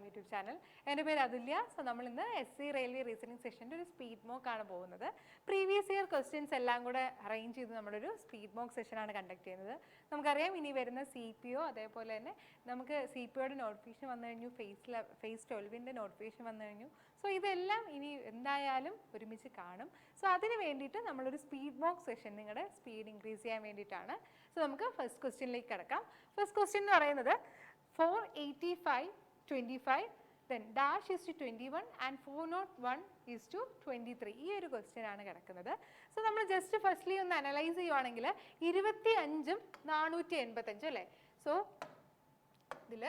YouTube channel. എൻ്റെ പേര് അതുല്യ. So നമ്മൾ ഇന്ന് SC റെയിൽവേ റീസണിംഗ് സെഷൻ്റെ ഒരു സ്പീഡ് മോക്ക് ആണ് പോകുന്നത്. പ്രീവിയസ് ഇയർ ക്വസ്റ്റ്യൻസ് എല്ലാം കൂടെ അറേഞ്ച് ചെയ്ത് നമ്മളൊരു സ്പീഡ് മോക്ക് സെഷനാണ് കണ്ടക്ട് ചെയ്യുന്നത്. നമുക്കറിയാം ഇനി വരുന്ന CPO, അതേപോലെ തന്നെ നമുക്ക് CPOയുടെ നോട്ടിഫിക്കേഷൻ വന്നു കഴിഞ്ഞു, ഫേസ് 12ൻ്റെ നോട്ടിഫിക്കേഷൻ വന്നു കഴിഞ്ഞു. സോ ഇതെല്ലാം ഇനി എന്തായാലും ഒരുമിച്ച് കാണും. സോ അതിന് വേണ്ടിയിട്ട് നമ്മളൊരു സ്പീഡ് മോക്ക് സെഷൻ നിങ്ങളുടെ സ്പീഡ് ഇൻക്രീസ് ചെയ്യാൻ വേണ്ടിയിട്ടാണ്. സോ നമുക്ക് ഫസ്റ്റ് ക്വസ്റ്റ്യനിലേക്ക് കിടക്കാം. ഫസ്റ്റ് ക്വസ്റ്റ്യൻ എന്ന് പറയുന്നത് 485, 25, then dash is to 21 and 401 is to 23. ഈ ഒരു ക്വസ്റ്റ്യൻ ആണ് കിടക്കുന്നത്. സോ നമ്മൾ ജസ്റ്റ് ഫസ്റ്റ്ലി ഒന്ന് അനലൈസ് ചെയ്യുവാണെങ്കിൽ 25ഉം 485 അല്ലേ. സോ ഇതിൽ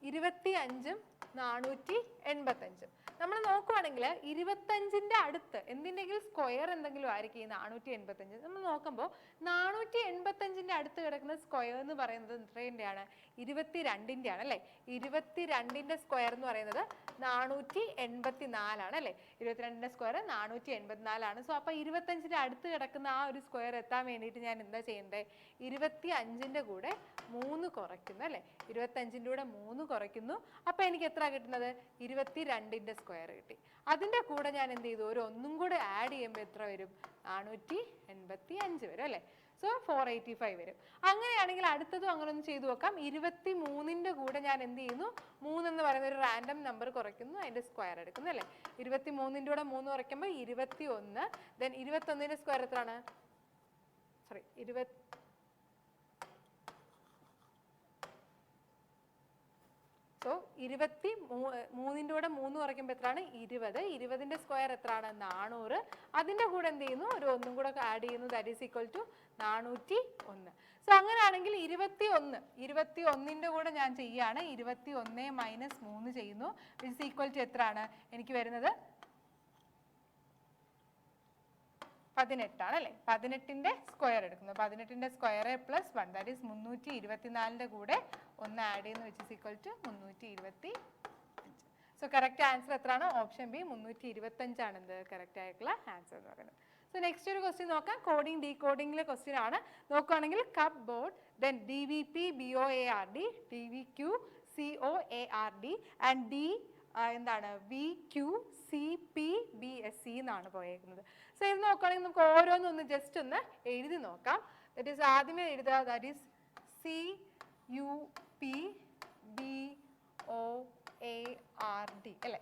25ഉം 485 നമ്മൾ നോക്കുവാണെങ്കിൽ 25ൻ്റെ അടുത്ത് എന്തിൻ്റെങ്കിലും സ്ക്വയർ എന്തെങ്കിലും ആയിരിക്കും ഈ 485. നമ്മൾ നോക്കുമ്പോൾ 485ൻ്റെ അടുത്ത് കിടക്കുന്ന സ്ക്വയർ എന്ന് പറയുന്നത് എത്രയുടെയാണ്? 22ൻ്റെ ആണ് അല്ലേ. 22ൻ്റെ സ്ക്വയർ എന്ന് പറയുന്നത് 484 ആണ് അല്ലേ. 22ൻ്റെ സ്ക്വയർ 484 ആണ്. സോ അപ്പോൾ 25ൻ്റെ അടുത്ത് കിടക്കുന്ന ആ ഒരു സ്ക്വയർ എത്താൻ വേണ്ടിയിട്ട് ഞാൻ എന്താ ചെയ്യേണ്ടത്? 25ൻ്റെ കൂടെ 3 കുറയ്ക്കുന്നു അല്ലേ. 25ൻ്റെ കൂടെ 3 കുറയ്ക്കുന്നു. അപ്പോൾ എനിക്ക് എത്ര കിട്ടുന്നത്? 22ൻ്റെ സ്ക്വയർ കിട്ടി. അതിൻ്റെ കൂടെ ഞാൻ എന്ത് ചെയ്തു? ഒരു ഒന്നും കൂടെ ആഡ് ചെയ്യുമ്പോൾ എത്ര വരും? 485 വരും അല്ലേ. സോ 485 വരും. അങ്ങനെയാണെങ്കിൽ അടുത്തതും അങ്ങനെ ഒന്ന് ചെയ്തു നോക്കാം. 23ൻ്റെ കൂടെ ഞാൻ എന്ത് ചെയ്യുന്നു? 3 എന്ന് പറയുന്ന ഒരു റാൻഡം നമ്പർ കുറയ്ക്കുന്നു, അതിൻ്റെ സ്ക്വയർ എടുക്കുന്നു അല്ലേ. 23ൻ്റെ കൂടെ 3 കുറയ്ക്കുമ്പോൾ 21. ദെൻ 21ൻ്റെ സ്ക്വയർ എത്രയാണ്? സോറി, 23ൻ്റെ കൂടെ 3 കുറയ്ക്കുമ്പോൾ എത്രയാണ്? 20. 20ൻ്റെ സ്ക്വയർ എത്രയാണ്? 400. അതിൻ്റെ കൂടെ എന്ത് ചെയ്യുന്നു? ഒരു ഒന്നും കൂടെ ആഡ് ചെയ്യുന്നു, that is equal to 401. So അങ്ങനെയാണെങ്കിൽ 21ൻ്റെ കൂടെ ഞാൻ ചെയ്യുകയാണ്. 21 മൈനസ് 3 ചെയ്യുന്നു, വിച്ച് ഈസ് ഈക്വൽ ടു എത്രയാണ് എനിക്ക് വരുന്നത്? 18 ആണ് അല്ലേ. 18ൻ്റെ സ്ക്വയർ എടുക്കുന്നു. 18ൻ്റെ സ്ക്വയർ പ്ലസ് 1, ദാറ്റ് ഈസ് 324ൻ്റെ കൂടെ 1 ആഡ് ചെയ്യുന്നു, which is equal to 325. So correct answer എത്രയാണ്? ഓപ്ഷൻ ബി 325 ആണ് എന്ത് കറക്റ്റ് ആയിട്ടുള്ള ആൻസർ എന്ന് പറയുന്നത്. സോ നെക്സ്റ്റ് ഒരു ക്വസ്റ്റ്യൻ നോക്കാം. കോഡിംഗ് ഡീകോഡിംഗിലെ ക്വസ്റ്റ്യൻ ആണ്. നോക്കുകയാണെങ്കിൽ cup board, then DVP BOARD, DVQ COARD and D എന്താണ് VQCPBSC എന്നാണ് പോയേക്കുന്നത്. സോ ഇത് നോക്കുകയാണെങ്കിൽ നമുക്ക് ഓരോന്നൊന്ന് ജസ്റ്റ് ഒന്ന് എഴുതി നോക്കാം. ദാറ്റ് ഈസ് ആദ്യമേ എഴുതുക, ദാറ്റ് ഈസ് CUPBOARD അല്ലേ.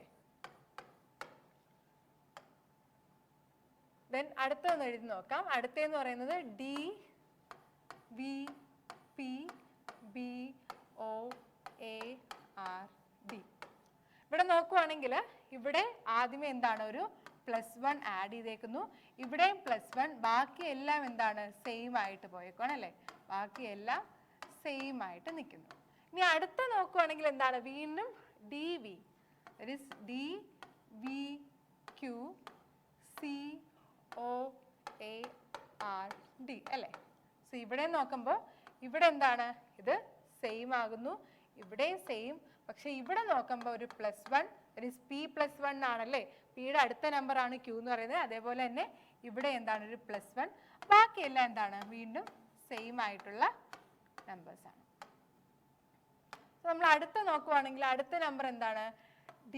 ദെൻ അടുത്തൊന്ന് എഴുതി നോക്കാം. അടുത്തെന്ന് പറയുന്നത് DVPBOARD. ഇവിടെ നോക്കുവാണെങ്കിൽ ഇവിടെ ആദ്യമേ എന്താണ്? ഒരു +1 ആഡ് ചെയ്തേക്കുന്നു. ഇവിടെയും +1. ബാക്കിയെല്ലാം എന്താണ്? സെയിം ആയിട്ട് പോയേക്കാണ് അല്ലേ. ബാക്കിയെല്ലാം സെയിം ആയിട്ട് നിൽക്കുന്നു. ഇനി അടുത്ത നോക്കുവാണെങ്കിൽ എന്താണ്? വീണ്ടും DV, that is DVQCOARD അല്ലേ. സോ ഇവിടെ നോക്കുമ്പോൾ ഇവിടെ എന്താണ്? ഇത് സെയിം ആകുന്നു, ഇവിടെയും സെയിം. പക്ഷെ ഇവിടെ നോക്കുമ്പോൾ ഒരു +1, that is P+1 ആണല്ലേ. പിയുടെ അടുത്ത നമ്പർ ആണ് Q എന്ന് പറയുന്നത്. അതേപോലെ തന്നെ ഇവിടെ എന്താണ്? ഒരു +1. ബാക്കിയെല്ലാം എന്താണ്? വീണ്ടും സെയിം ആയിട്ടുള്ള നമ്പേഴ്സ് ആണ്. നമ്മൾ അടുത്ത നോക്കുവാണെങ്കിൽ അടുത്ത നമ്പർ എന്താണ്? D.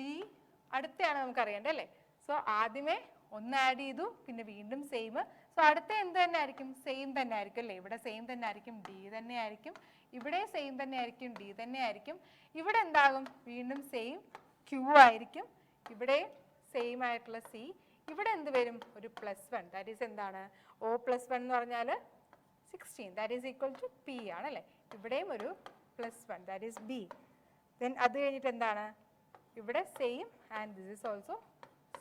അടുത്തയാണ് നമുക്ക് അറിയേണ്ടത് അല്ലേ. സോ ആദ്യമേ 1 ആഡ് ചെയ്തു, പിന്നെ വീണ്ടും സെയിം. സോ അടുത്ത എന്ത് തന്നെ ആയിരിക്കും? സെയിം തന്നെ ആയിരിക്കും അല്ലേ. ഇവിടെ സെയിം തന്നെ ആയിരിക്കും, D തന്നെ ആയിരിക്കും. ഇവിടെ സെയിം തന്നെ ആയിരിക്കും, D തന്നെ ആയിരിക്കും. ഇവിടെ എന്താകും? വീണ്ടും സെയിം Q ആയിരിക്കും. ഇവിടെ സെയിം ആയിട്ടുള്ള C. ഇവിടെ എന്ത് വരും? ഒരു +1, ദാറ്റ് ഈസ് എന്താണ്? O+1 എന്ന് പറഞ്ഞാൽ 16, that is equal to P ആണല്ലേ. ഇവിടെയും ഒരു +1, ദാറ്റ് ഈസ് B. ദെൻ അത് കഴിഞ്ഞിട്ട് എന്താണ്? ഇവിടെ same and this is also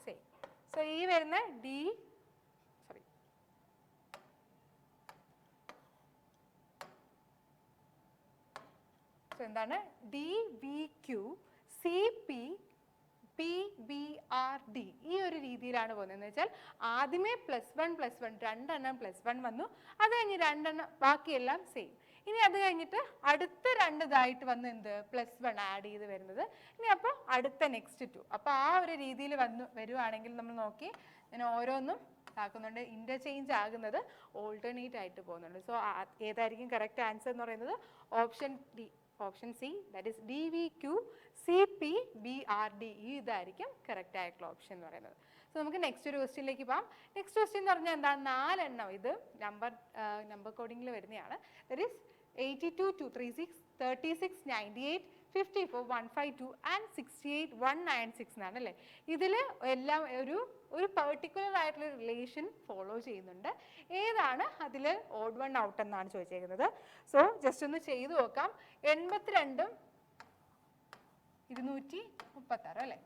same. So ഈ വരുന്ന എന്താണ്? DVQCPBRD. ഈ ഒരു രീതിയിലാണ് പോകുന്നത്. എന്ന് വെച്ചാൽ ആദ്യമേ +1 രണ്ടെണ്ണം +1 വന്നു, അത് കഴിഞ്ഞ് രണ്ടെണ്ണം ബാക്കിയെല്ലാം സെയിം. ഇനി അത് കഴിഞ്ഞിട്ട് അടുത്ത രണ്ടിതായിട്ട് വന്ന് എന്ത്? +1 ആഡ് ചെയ്ത് വരുന്നത്. ഇനി അപ്പോൾ അടുത്ത നെക്സ്റ്റ് 2. അപ്പോൾ ആ ഒരു രീതിയിൽ വരുവാണെങ്കിൽ നമ്മൾ നോക്കി ഞാൻ ഓരോന്നും ആക്കുന്നുണ്ട്. ഇന്റർചേഞ്ച് ആകുന്നത് ഓൾട്ടർനേറ്റ് ആയിട്ട് പോകുന്നുണ്ട്. സോ ഏതായിരിക്കും കറക്റ്റ് ആൻസർ എന്ന് പറയുന്നത്? Option D option C, that is DVQCPBRD. ഇതായിരിക്കും കറക്റ്റ് ആയിട്ടുള്ള ഓപ്ഷൻ എന്ന് പറയുന്നത്. സോ നമുക്ക് നെക്സ്റ്റ് ഒരു ക്വസ്റ്റ്യനിലേക്ക് പോകാം. നെക്സ്റ്റ് ക്വസ്റ്റ്യൻ എന്ന് പറഞ്ഞാൽ എന്താണ്? 4 എണ്ണം ഇത് നമ്പർ കോഡിങ്ങിൽ വരുന്നതാണ്. ദാറ്റ് ഈസ് 82, 236, 36, 98, 54, 152 ആൻഡ് 68, 196 എന്നാണ് അല്ലേ. ഇതിൽ എല്ലാം ഒരു പെർട്ടിക്കുലർ ആയിട്ടുള്ള റിലേഷൻ ഫോളോ ചെയ്യുന്നുണ്ട്. ഏതാണ് അതിൽ ഓഡ് വൺ ഔട്ട് എന്നാണ് ചോദിച്ചേക്കുന്നത്. സോ ജസ്റ്റ് ഒന്ന് ചെയ്തു നോക്കാം. 82 236 അല്ലേ.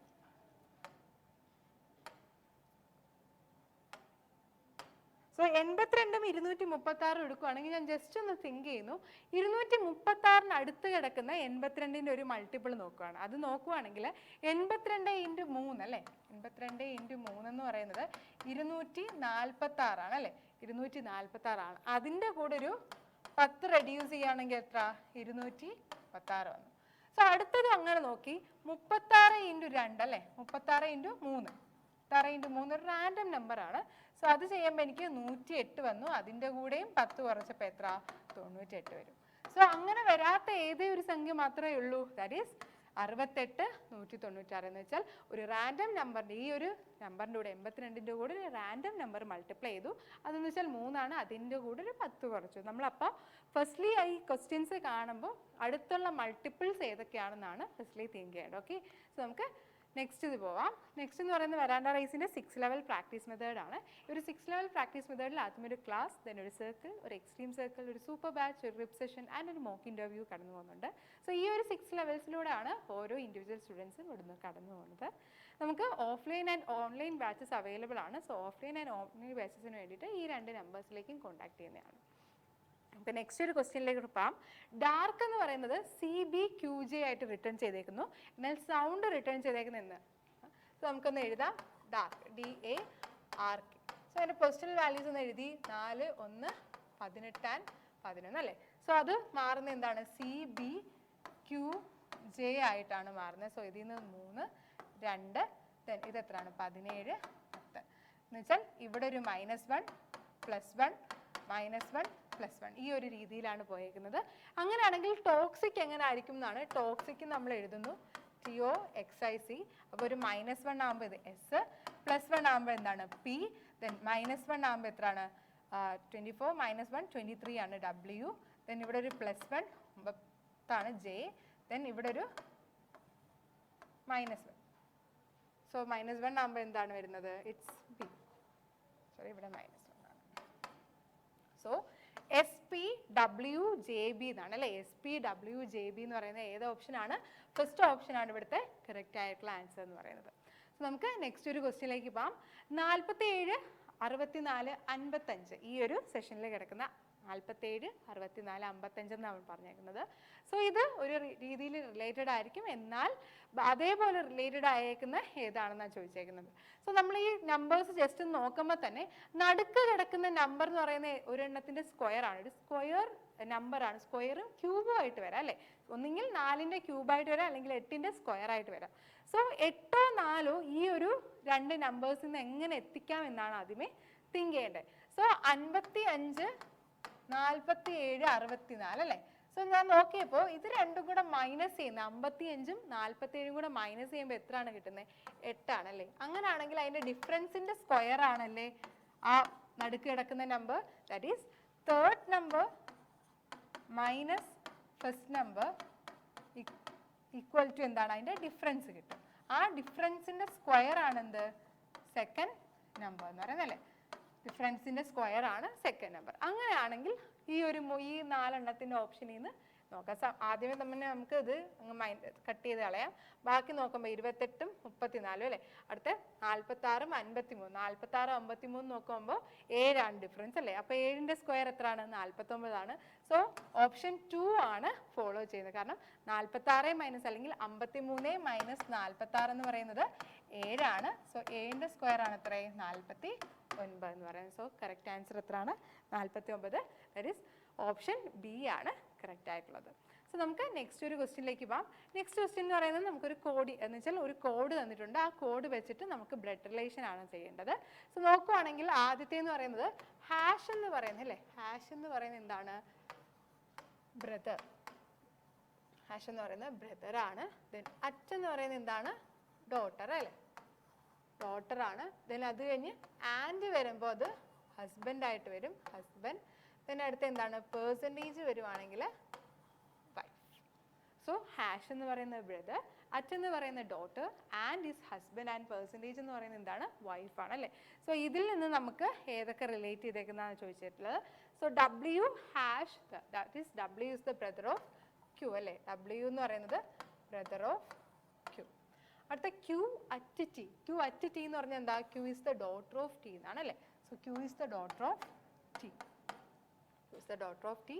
സോ 82 236 എടുക്കുകയാണെങ്കിൽ ഞാൻ ജസ്റ്റ് ഒന്ന് തിങ്ക് ചെയ്യുന്നു. 236 അടുത്ത് കിടക്കുന്ന 82ന്റെ ഒരു മൾട്ടിപ്പിൾ നോക്കുകയാണ്. അത് നോക്കുകയാണെങ്കിൽ 82 × 3 അല്ലേ. 82 × 3 എന്ന് പറയുന്നത് 246 ആണ് അല്ലേ. 246 ആണ്. അതിൻ്റെ കൂടെ ഒരു 10 റെഡ്യൂസ് ചെയ്യുകയാണെങ്കിൽ എത്ര? 216 വന്നു. സോ അടുത്തത് അങ്ങനെ നോക്കി 36 × 2 അല്ലേ. 36 × 3, 36 × 3 ഒരു റാൻഡം നമ്പർ ആണ്. സോ അത് ചെയ്യുമ്പോൾ എനിക്ക് 108 വന്നു. അതിൻ്റെ കൂടെയും 10 കുറച്ചപ്പോൾ എത്ര? 98 വരും. സോ അങ്ങനെ വരാത്ത ഏതേ ഒരു സംഖ്യ മാത്രമേ ഉള്ളൂ. ദാറ്റ് ഈസ് 68 196 എന്ന് വെച്ചാൽ ഒരു റാൻഡം നമ്പറിൻ്റെ ഈ ഒരു നമ്പറിൻ്റെ കൂടെ 82ൻ്റെ കൂടെ ഒരു റാൻഡം നമ്പർ മൾട്ടിപ്ലൈ ചെയ്തു. അതെന്ന് വെച്ചാൽ 3 ആണ്. അതിൻ്റെ കൂടെ ഒരു 10 കുറച്ചു. നമ്മളപ്പോൾ ഫസ്റ്റ്ലി ഈ ക്വസ്റ്റ്യൻസ് കാണുമ്പോൾ അടുത്തുള്ള മൾട്ടിപ്പിൾസ് ഏതൊക്കെയാണെന്നാണ് ഫസ്റ്റ്ലി തിങ്ക് ചെയ്യേണ്ടത്. ഓക്കെ. സോ നമുക്ക് നെക്സ്റ്റ് ഇത് പോവാം. നെക്സ്റ്റ് എന്ന് പറയുന്നത് വെറാൻഡ റൈസിൻ്റെ 6 ലെവൽ പ്രാക്ടീസ് മെത്തേഡാണ്. ഒരു 6 ലെവൽ പ്രാക്ടീസ് മെത്തേഡിൽ ആദ്യം ഒരു ക്ലാസ്, ദെൻ ഒരു സർക്കിൾ, ഒരു എക്സ്ട്രീം സർക്കിൾ, ഒരു സൂപ്പർ ബാച്ച്, ഒരു റിപ്പ് സെഷൻ ആൻഡ് ഒരു മോക്ക് ഇൻ്റർവ്യൂ കടന്നു പോകുന്നുണ്ട്. സോ ഈ ഒരു 6 ലെവൽസിലൂടെയാണ് ഓരോ ഇൻഡിവിജ്വൽ സ്റ്റുഡൻസും ഇവിടുന്ന് കടന്നു പോകുന്നത്. നമുക്ക് offline and online batches available ആണ്. സോ ഓഫ്ലൈൻ ആൻഡ് ഓൺലൈൻ ബാച്ചസിന് വേണ്ടിയിട്ട് ഈ 2 നമ്പേഴ്സിലേക്കും കോൺടാക്ട് ചെയ്യുന്നതാണ്. നമുക്ക് നെക്സ്റ്റ് ഒരു ക്വസ്റ്റ്യനിലേക്ക് പോകാം. ഡാർക്ക് എന്ന് പറയുന്നത് CBQJ ആയിട്ട് റിട്ടേൺ ചെയ്തേക്കുന്നു. എന്നാൽ സൗണ്ട് റിട്ടേൺ ചെയ്തേക്കുന്നത്. സോ നമുക്കൊന്ന് എഴുതാം. Dark DARK. സോ അതിൻ്റെ പൊസിഷണൽ വാല്യൂസ് ഒന്ന് എഴുതി. 4, 1, 18 and 11 അല്ലേ. സോ അത് മാറുന്ന എന്താണ്? CBQJ ആയിട്ടാണ് മാറുന്നത്. സോ ഇതിൽ നിന്ന് 3, 2, ദെൻ ഇത് എത്രയാണ്? 17, 10 എന്ന് വെച്ചാൽ ഇവിടെ ഒരു -1, +1, -1, +1 ഈ ഒരു രീതിയിലാണ് പോയേക്കുന്നത്. അങ്ങനെയാണെങ്കിൽ ടോക്സിക് എങ്ങനെ ആയിരിക്കും എന്നാണ്. ടോക്സിക് നമ്മൾ എഴുതുന്നു TOXIC. അപ്പോൾ ഒരു -1 ആകുമ്പോൾ ഇത് S, +1 ആകുമ്പോൾ എന്താണ്? P, ദെൻ -1 ആകുമ്പോൾ എത്രയാണ്? 24, -1 23 ആണ് W, ദെൻ ഇവിടെ ഒരു +1 ആണ് J, ദെൻ ഇവിടെ ഒരു -1. സോ -1 ആകുമ്പോൾ എന്താണ് വരുന്നത്? It's B. സോറി, ഇവിടെ -1 ആണ്. സോ SPWJB എന്നാണ് അല്ലേ. SPWJB എന്ന് പറയുന്നത് ഏത് ഓപ്ഷനാണ്? ഫസ്റ്റ് ഓപ്ഷനാണ് ഇവിടുത്തെ കറക്റ്റ് ആയിട്ടുള്ള ആൻസർ എന്ന് പറയുന്നത്. സോ നമുക്ക് നെക്സ്റ്റ് ഒരു ക്വസ്റ്റ്യനിലേക്ക് പോകാം. 47, 64, 55 ഈ ഒരു സെഷനിൽ കിടക്കുന്ന 47, 64, 55 എന്നാണ് പറഞ്ഞേക്കുന്നത്. സോ ഇത് ഒരു രീതിയിൽ റിലേറ്റഡ് ആയിരിക്കും. എന്നാൽ അതേപോലെ റിലേറ്റഡ് ആയേക്കുന്ന ഏതാണെന്നാണ് ചോദിച്ചേക്കുന്നത്. സോ നമ്മൾ ഈ നമ്പേഴ്സ് ജസ്റ്റ് നോക്കുമ്പോൾ തന്നെ നടുക്ക് കിടക്കുന്ന നമ്പർ എന്ന് പറയുന്നത് ഒരെണ്ണത്തിൻ്റെ സ്ക്വയർ ആണ്. ഒരു സ്ക്വയർ നമ്പറാണ്. സ്ക്വയറും ക്യൂബും ആയിട്ട് വരാം അല്ലേ. ഒന്നുകിൽ 4ൻ്റെ ക്യൂബായിട്ട് വരാം, അല്ലെങ്കിൽ 8ൻ്റെ സ്ക്വയർ ആയിട്ട് വരാം. സോ 8ഓ 4ഓ ഈ ഒരു 2 നമ്പേഴ്സിൽ നിന്ന് എങ്ങനെ എത്തിക്കാം എന്നാണ് ആദ്യമേ തിങ്ക് ചെയ്യേണ്ടത്. സോ 55, 47, 64 അല്ലേ. സോ ഞാൻ നോക്കിയപ്പോൾ ഇത് രണ്ടും കൂടെ മൈനസ് ചെയ്യുന്നത് 55ഉം 47ഉം കൂടെ മൈനസ് ചെയ്യുമ്പോൾ എത്രയാണ് കിട്ടുന്നത്? 8 ആണല്ലേ. അങ്ങനെയാണെങ്കിൽ അതിൻ്റെ ഡിഫറൻസിൻ്റെ സ്ക്വയർ ആണല്ലേ ആ നടുക്ക് കിടക്കുന്ന number. That is third number minus first number equal to എന്താണ്? അതിൻ്റെ ഡിഫറൻസ് കിട്ടും. ആ ഡിഫറൻസിൻ്റെ സ്ക്വയർ ആണെന്ത്? സെക്കൻഡ് നമ്പർ എന്ന് പറയുന്നത് അല്ലേ. ഡിഫറൻസിൻ്റെ സ്ക്വയർ ആണ് സെക്കൻഡ് നമ്പർ. അങ്ങനെയാണെങ്കിൽ ഈ 4 എണ്ണത്തിൻ്റെ ഓപ്ഷനിൽ നിന്ന് നോക്കാം. ആദ്യമേ തന്നെ നമുക്ക് ഇത് അങ്ങ് കട്ട് ചെയ്ത് കളയാം. ബാക്കി നോക്കുമ്പോൾ 28ഉം 34 അല്ലേ. അടുത്ത 46ഉം 53. 46, 53 നോക്കുമ്പോൾ 7ആണ് ഡിഫറൻസ് അല്ലേ. അപ്പോൾ 7ൻ്റെ സ്ക്വയർ എത്രയാണ്? 49 ആണ്. സോ ഓപ്ഷൻ 2 ആണ് ഫോളോ ചെയ്യുന്നത്. കാരണം 46 മൈനസ് അല്ലെങ്കിൽ 53 മൈനസ് 46 എന്ന് പറയുന്നത് 7 ആണ്. സോ 7ൻ്റെ സ്ക്വയർ ആണ് എത്രയും? 49 എന്ന് പറയുന്നത്. സോ കറക്റ്റ് ആൻസർ എത്രയാണ്? 49. ദാറ്റ് ഈസ് ഓപ്ഷൻ B ആണ് കറക്റ്റ് ആയിട്ടുള്ളത്. സോ നമുക്ക് നെക്സ്റ്റ് ഒരു ക്വസ്റ്റ്യനിലേക്ക് പോകാം. നെക്സ്റ്റ് ക്വസ്റ്റ്യൻ എന്ന് പറയുന്നത് നമുക്കൊരു കോഡ് എന്ന് വെച്ചാൽ ഒരു കോഡ് തന്നിട്ടുണ്ട്. ആ കോഡ് വെച്ചിട്ട് നമുക്ക് ബ്ലഡ് റിലേഷൻ ആണ് ചെയ്യേണ്ടത്. സോ നോക്കുവാണെങ്കിൽ ആദ്യത്തെ എന്ന് പറയുന്നത് ഹാഷ് എന്ന് പറയുന്നത് അല്ലേ. ഹാഷ് എന്ന് പറയുന്നത് എന്താണ്? ബ്രദർ. ഹാഷ് എന്ന് പറയുന്നത് ബ്രദർ ആണ്. ദെൻ അച്ഛൻ എന്ന് പറയുന്നത് എന്താണ്? ഡോട്ടർ അല്ലേ, ഡോട്ടർ ആണ്. ദെൻ അത് കഴിഞ്ഞ് ആൻഡ് വരുമ്പോൾ അത് ഹസ്ബൻഡ് ആയിട്ട് വരും, ഹസ്ബൻഡ്. ദെൻ അടുത്ത് എന്താണ്? പെർസെൻറ്റേജ് വരുവാണെങ്കിൽ വൈഫ്. സോ ഹാഷ് എന്ന് പറയുന്നത് ബ്രദർ, അച്ഛൻ എന്ന് പറയുന്ന daughter, and is husband, and percentage എന്ന് പറയുന്നത് എന്താണ്? വൈഫാണ് അല്ലേ. സോ ഇതിൽ നിന്ന് നമുക്ക് ഏതൊക്കെ റിലേറ്റ് ചെയ്തേക്കുന്നതാണ് ചോദിച്ചിട്ടുള്ളത്. So W hash, that is W is the brother of Q അല്ലേ, ഡബ്ല്യു എന്ന് പറയുന്നത് ബ്രദർ ഓഫ് ക്യൂ. അടുത്ത Q at T, Q at T എന്ന് പറഞ്ഞാൽ എന്താ? Q is the daughter of T എന്നാണ് അല്ലേ. So Q is the daughter of T, Q is the daughter of T.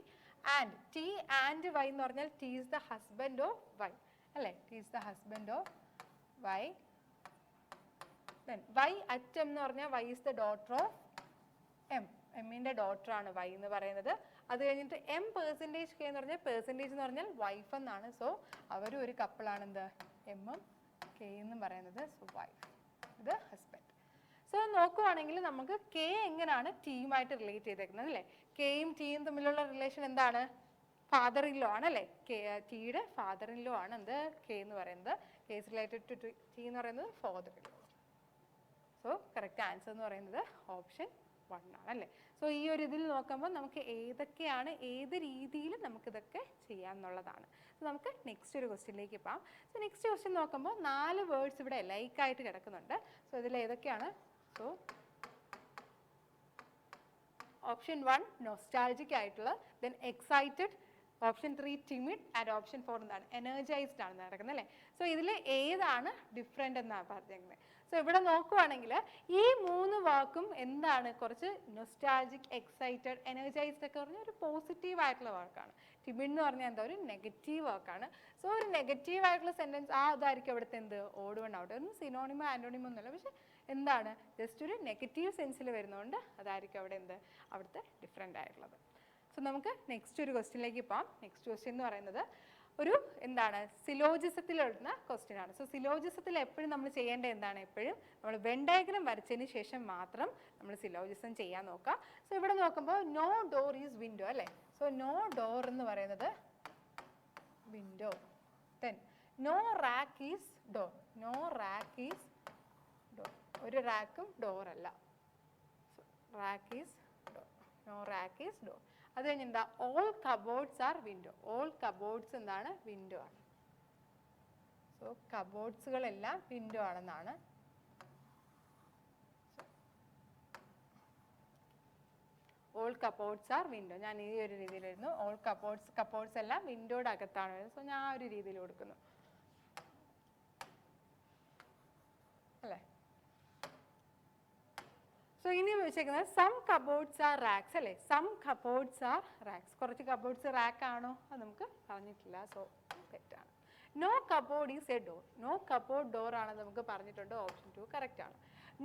And T and Y എന്ന് പറഞ്ഞാൽ T is the husband of Y അല്ലേ, T is the husband of Y. Then Y at M എന്ന് പറഞ്ഞാൽ Y is the daughter of M, എമ്മിൻ്റെ ഡോട്ടറാണ് Y എന്ന് പറയുന്നത്. അത് കഴിഞ്ഞിട്ട് എം പെർസെൻറ്റേജ് കെ എന്ന് പറഞ്ഞാൽ പെർസെൻറ്റേജ് എന്ന് പറഞ്ഞാൽ വൈഫ് എന്നാണ്. സോ അവരും ഒരു കപ്പിളാണ് എന്ത്? എമ്മും കെ എന്നും പറയുന്നത്. സോ വൈഫ്, ഇത് ഹസ്ബൻഡ്. സോ നോക്കുവാണെങ്കിൽ നമുക്ക് കെ എങ്ങനെയാണ് ടീമായിട്ട് റിലേറ്റ് ചെയ്തേക്കുന്നത് അല്ലേ. കെയും ടീയും തമ്മിലുള്ള റിലേഷൻ എന്താണ്? ഫാദർ ഇൻ ലോ ആണല്ലേ. ടീയുടെ ഫാദർ ഇൻ ലോ ആണ് എന്ത്? കെ എന്ന് പറയുന്നത്. K is related to T എന്ന് പറയുന്നത് father in law. So correct answer എന്ന് പറയുന്നത് ഓപ്ഷൻ 1 ആണ് അല്ലേ. സോ ഈ ഒരു ഇതിൽ നോക്കുമ്പോൾ നമുക്ക് ഏതൊക്കെയാണ്, ഏത് രീതിയിൽ നമുക്കിതൊക്കെ ചെയ്യാമെന്നുള്ളതാണ്. സോ നമുക്ക് നെക്സ്റ്റ് ഒരു ക്വസ്റ്റ്യനിലേക്ക് പോകാം. സോ നെക്സ്റ്റ് ക്വസ്റ്റ്യൻ നോക്കുമ്പോൾ 4 വേർഡ്സ് ഇവിടെ ലൈക്കായിട്ട് കിടക്കുന്നുണ്ട്. സോ ഇതിൽ ഏതൊക്കെയാണ്? സോ ഓപ്ഷൻ 1 നൊസ്റ്റാൾജിക് ആയിട്ടുള്ള, then excited, option 3 timid, and option 4 എന്താണ്? എനർജൈസ്ഡ് ആണ് നടക്കുന്നത് അല്ലേ. സോ ഇതിൽ ഏതാണ് ഡിഫറെൻ്റ് എന്നാണ് പറഞ്ഞിരിക്കുന്നത്. സോ ഇവിടെ നോക്കുവാണെങ്കിൽ ഈ 3 വാക്കും എന്താണ്? കുറച്ച് നൊസ്റ്റാൾജിക്, എക്സൈറ്റഡ്, എനർജൈസ്ഡ് ഒക്കെ പറഞ്ഞാൽ ഒരു പോസിറ്റീവ് ആയിട്ടുള്ള വാക്കാണ്. ടിമിഡ് എന്ന് പറഞ്ഞാൽ എന്താ? ഒരു നെഗറ്റീവ് വാക്കാണ്. സോ ഒരു നെഗറ്റീവ് ആയിട്ടുള്ള സെൻറ്റൻസ് അതായിരിക്കും അവിടുത്തെ എന്ത്? Odd one out. ഒന്നും സിനോണിമോ ആൻറ്റോണിമോ ഒന്നുമല്ല, പക്ഷെ എന്താണ്? ജസ്റ്റ് ഒരു നെഗറ്റീവ് സെൻസിൽ വരുന്നതുകൊണ്ട് അതായിരിക്കും അവിടെ എന്ത്? അവിടുത്തെ ഡിഫറെൻ്റ് ആയിട്ടുള്ളത്. സോ നമുക്ക് നെക്സ്റ്റ് ഒരു ക്വസ്റ്റ്യനിലേക്ക് പോകാം. നെക്സ്റ്റ് ക്വസ്റ്റ്യൻ എന്ന് പറയുന്നത് ഒരു എന്താണ്? സിലോജിസത്തിൽ വരുന്ന ക്വസ്റ്റ്യൻ ആണ്. സോ സിലോജിസത്തിൽ എപ്പോഴും നമ്മൾ ചെയ്യേണ്ടത് എന്താണ്? എപ്പോഴും നമ്മൾ വെൻ ഡയഗ്രം വരച്ചതിന് ശേഷം മാത്രം നമ്മൾ സിലോജിസം ചെയ്യാൻ നോക്കുക. സോ ഇവിടെ നോക്കുമ്പോൾ നോ ഡോർ ഈസ് വിൻഡോ അല്ലേ. സോ നോ ഡോർ എന്ന് പറയുന്നത് window. Then no rack is door, no rack is door, ഒരു റാക്കും ഡോർ അല്ല. Rack is door, no rack is door. അത് കഴിഞ്ഞ് എന്താ? All cupboards are window, all cupboards എന്താണ്? വിൻഡോ ആണ്. സോ കബോർഡ്സുകളെല്ലാം വിൻഡോ ആണെന്നാണ്. ഓൾ കബോർഡ്സ് ആർ വിൻഡോ, ഞാൻ ഈ ഒരു രീതിയിൽ എഴുതുന്നു. ഓൾ കബോർഡ്സ് എല്ലാം വിൻഡോയുടെ അകത്താണ് വരുന്നത്. സോ ഞാൻ ആ ഒരു രീതിയിൽ കൊടുക്കുന്നു അല്ലേ. സോ ഇനി വെച്ചേക്കുന്നത് സം കബോർഡ്സ് ആർ റാക്സ് അല്ലേ. സം കബോർഡ്സ് ആർ റാക്സ്, കുറച്ച് കബോർഡ്സ് റാക്ക് ആണോ? അത് നമുക്ക് പറഞ്ഞിട്ടില്ല. സോ തെറ്റാണ്. No cupboard is a door, no cupboard door ആണെന്ന് നമുക്ക് പറഞ്ഞിട്ടുണ്ട്. ഓപ്ഷൻ 2 കറക്റ്റ് ആണ്.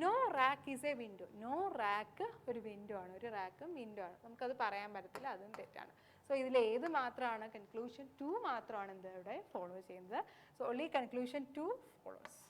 No rack is a window, no rack ഒരു വിൻഡോ ആണ്, ഒരു റാക്കും വിൻഡോ ആണ്. നമുക്കത് പറയാൻ പറ്റത്തില്ല, അതും തെറ്റാണ്. സോ ഇതിൽ ഏത് മാത്രമാണ്? കൺക്ലൂഷൻ 2 മാത്രമാണ് എന്ത് ഇവിടെ ഫോളോ ചെയ്യുന്നത്. So only conclusion 2 follows.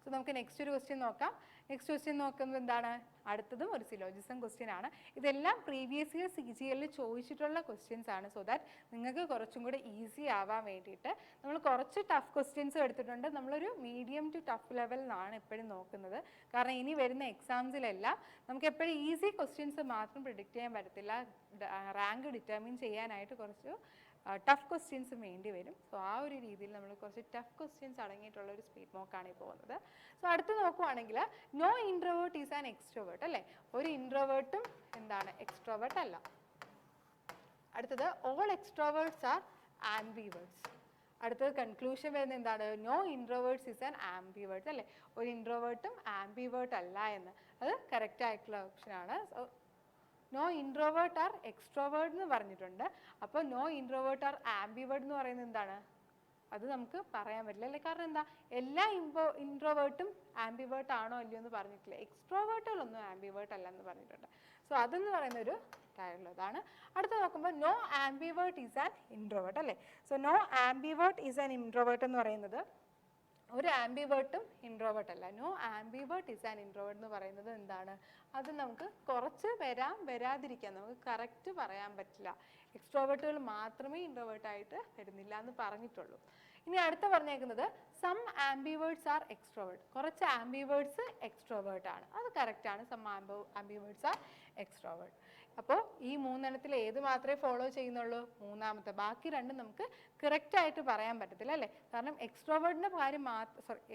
So നമുക്ക് നെക്സ്റ്റ് ഒരു ക്വസ്റ്റ്യൻ നോക്കാം. നെക്സ്റ്റ് ക്വസ്റ്റ്യൻ നോക്കുന്നത് എന്താണ്? അടുത്തതും ഒരു സിലോജിസം ക്വസ്റ്റ്യൻ ആണ്. ഇതെല്ലാം പ്രീവിയസ് ഇയർ CGL ചോദിച്ചിട്ടുള്ള ക്വസ്റ്റ്യൻസ് ആണ്. സോ ദാറ്റ് നിങ്ങൾക്ക് കുറച്ചും കൂടെ ഈസി ആവാൻ വേണ്ടിയിട്ട് നമ്മൾ കുറച്ച് ടഫ് ക്വസ്റ്റ്യൻസ് എടുത്തിട്ടുണ്ട്. നമ്മളൊരു മീഡിയം ടു ടഫ് ലെവലിലാണ് എപ്പോഴും നോക്കുന്നത്. കാരണം ഇനി വരുന്ന എക്സാംസിലെല്ലാം നമുക്ക് എപ്പോഴും ഈസി ക്വസ്റ്റ്യൻസ് മാത്രം പ്രിഡിക്റ്റ് ചെയ്യാൻ പറ്റത്തില്ല. റാങ്ക് ഡിറ്റർമിൻ ചെയ്യാനായിട്ട് കുറച്ച് ടഫ് ക്വസ്റ്റ്യൻസ് വേണ്ടി വരും. സോ ആ ഒരു രീതിയിൽ നമ്മൾ കുറച്ച് ടഫ് ക്വസ്റ്റ്യൻസ് അടങ്ങിയിട്ടുള്ള ഒരു സ്പീഡ് മോക്കാണ് ഈ പോകുന്നത്. സോ അടുത്ത് നോക്കുവാണെങ്കിൽ no introvert is an extrovert അല്ലേ. ഒരു ഇൻട്രോവേർട്ടും എന്താണ്? എക്സ്ട്രോവേർട്ട് അല്ല. അടുത്തത് ഓൾ എക്സ്ട്രോവേർട്ട്സ് ആർ ആംബിവേർട്സ്. അടുത്തത് കൺക്ലൂഷൻ വരുന്നത് എന്താണ്? നോ ഇൻട്രോവേർട്ട്സ് ഈസ് ആൻ ആംബിവേർട്ട് അല്ലേ. ഒരു ഇൻട്രോവേർട്ടും ആംബിവേർട്ട് അല്ല എന്ന്, അത് കറക്റ്റ് ആയിട്ടുള്ള ഓപ്ഷനാണ്. So no introvert are extrovert എന്ന് പറഞ്ഞിട്ടുണ്ട്. അപ്പോൾ നോ ഇൻട്രോവേർട്ട് ആർ ആംബിവേർട്ട് എന്ന് പറയുന്നത് എന്താണ്? അത് നമുക്ക് പറയാൻ പറ്റില്ല അല്ലേ. കാരണം എന്താ? എല്ലാ ഇൻട്രോവേർട്ടും ആംബിവേർട്ട് ആണോ അല്ലയോ എന്ന് പറഞ്ഞിട്ടില്ല. എക്സ്ട്രോവേർട്ടുകളൊന്നും ആംബിവേർട്ട് അല്ല എന്ന് പറഞ്ഞിട്ടുണ്ട്. സോ അതെന്ന് പറയുന്ന ഒരു ടൈലുള്ളതാണ്. അടുത്ത നോക്കുമ്പോൾ no ambivert is an introvert അല്ലേ. So no ambivert is an introvert എന്ന് പറയുന്നത് ഒരു ആംബിവേർട്ടും ഇൻട്രോവേർട്ട് അല്ല. No ambivert is an introvert എന്ന് പറയുന്നത് എന്താണ്? അത് നമുക്ക് കുറച്ച് വരാം, വരാതിരിക്കാം, നമുക്ക് കറക്റ്റ് പറയാൻ പറ്റില്ല. എക്സ്ട്രോവേർട്ടുകൾ മാത്രമേ ഇൻട്രോവേർട്ടായിട്ട് വരുന്നില്ല എന്ന് പറഞ്ഞിട്ടുള്ളൂ. ഇനി അടുത്ത പറഞ്ഞേക്കുന്നത് സം ആംബിവേർട്സ് ആർ എക്സ്ട്രോവേർട്ട്. കുറച്ച് ആംബിവേർട്സ് എക്സ്ട്രോവേർട്ട് ആണ്, അത് കറക്റ്റാണ്. Some ambiverts are extrovert. അപ്പോൾ ഈ മൂന്നെണ്ണത്തിൽ ഏത് മാത്രമേ ഫോളോ ചെയ്യുന്നുള്ളൂ? മൂന്നാമത്തെ. ബാക്കി രണ്ടും നമുക്ക് കറക്റ്റായിട്ട് പറയാൻ പറ്റത്തില്ല അല്ലേ? കാരണം എക്സ്ട്രോവേർട്ടിൻ്റെ കാര്യം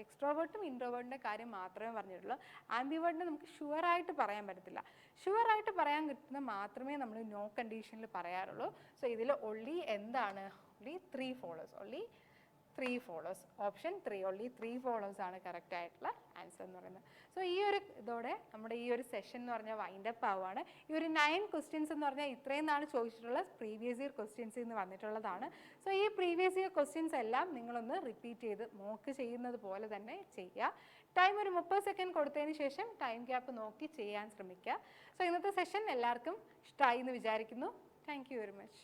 എക്സ്ട്രോവേർട്ടും ഇൻട്രോവേർട്ടിൻ്റെ കാര്യം മാത്രമേ പറഞ്ഞിട്ടുള്ളൂ. ആംബിവേർട്ടിനെ നമുക്ക് ഷുവറായിട്ട് പറയാൻ പറ്റത്തില്ല. ഷുവറായിട്ട് പറയാൻ കിട്ടുന്ന മാത്രമേ നമ്മൾ നോ കണ്ടീഷനിൽ പറയാറുള്ളൂ. സോ ഇതിൽ ഒൺലി എന്താണ്? Only 3 follows. Only 3 follows. Option 3 only 3 follows ആണ് കറക്റ്റ് ആയിട്ടുള്ള ആൻസർ എന്ന് പറയുന്നത്. സോ ഈ ഒരു ഇതോടെ നമ്മുടെ ഈ ഒരു സെഷൻ എന്ന് പറഞ്ഞാൽ വൈൻഡ് അപ്പ് ആവുകയാണ്. ഈ ഒരു 9 ക്വസ്റ്റ്യൻസ് എന്ന് പറഞ്ഞാൽ ഇത്രയും നാൾ ചോദിച്ചിട്ടുള്ള പ്രീവിയസ് ഇയർ ക്വസ്റ്റ്യൻസിൽ നിന്ന് വന്നിട്ടുള്ളതാണ്. സോ ഈ പ്രീവിയസ് ഇയർ ക്വസ്റ്റ്യൻസ് എല്ലാം നിങ്ങളൊന്ന് റിപ്പീറ്റ് ചെയ്ത് മോക്ക് ചെയ്യുന്നത് പോലെ തന്നെ ചെയ്യുക. ടൈം ഒരു 30 സെക്കൻഡ് കൊടുത്തതിന് ശേഷം ടൈം ഗ്യാപ്പ് നോക്കി ചെയ്യാൻ ശ്രമിക്കുക. സോ ഇന്നത്തെ സെഷൻ എല്ലാവർക്കും ഇഷ്ടമായി എന്ന് വിചാരിക്കുന്നു. Thank you very much.